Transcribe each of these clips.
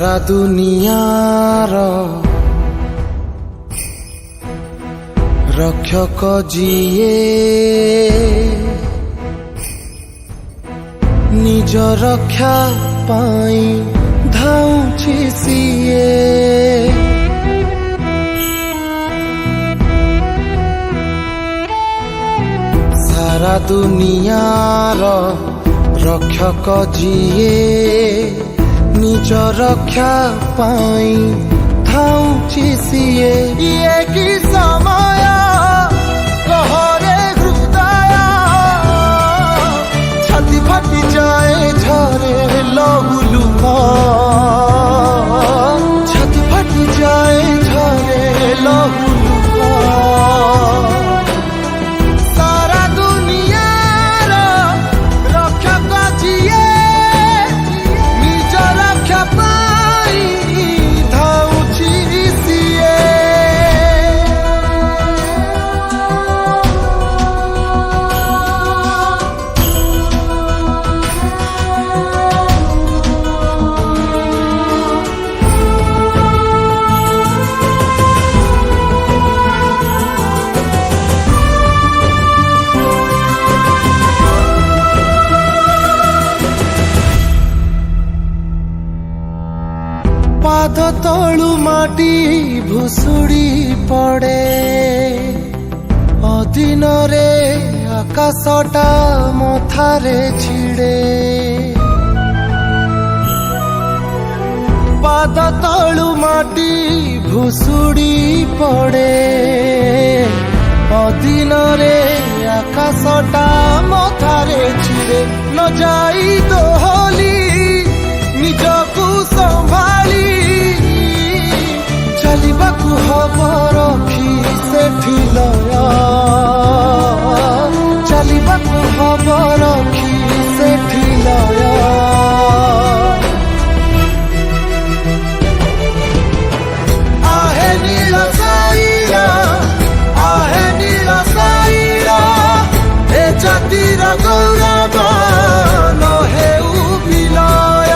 सारा दुनियार रक्षक जिए निज रक्षा पाई धाउछि सिए। सारा दुनियार रक्षक जिए निज रक्षा पाई धाउछि सिए। ये कि समय कहरे हृदय छाती फाटी जाए झरे लहुलुह छाती फाटी जाए झरे लहुलुह। पाद तलु माटी भुसुड़ी पड़े अधीन रे आकाशटा मथारे छिड़े। पाद तलु माटी भुसुड़ी पड़े अधीन रे आकाशटा मथारे छिड़े। न जाई दोहली निजकु संभाली चलिबाकु हब रखी सेठी लय चलिबाकु हब रखी सेठी लय। आहे नील साईरा आहे नील साईरा ए जातिर गौरव न हेउ विलय।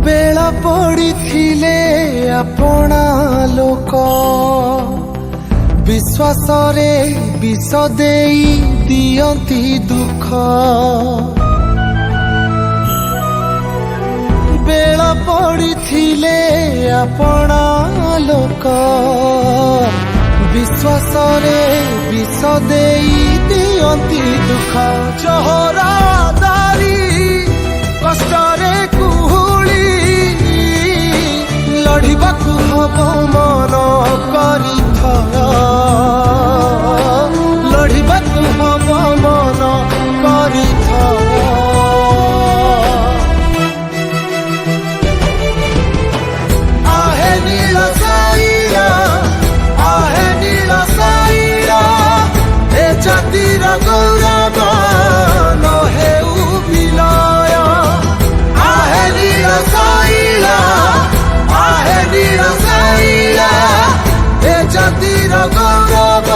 बेला पड़ी थिले अपना लोक विश्वास रे विष देई दियंती दुख। बेला पड़ी थिले अपना लोक विश्वास रे विष देई दियंती दुख। चोहरा दारी कष्ट रे लढ़िबाकु हब मन करिथय लढ़िबाकु हब मन करिथय। आहे नील साईरा आहे नील साईरा ए जातिर गौरव न हेउ विलय। आहे नील साईरा आहे नील साईरा ए जातिर गौरव।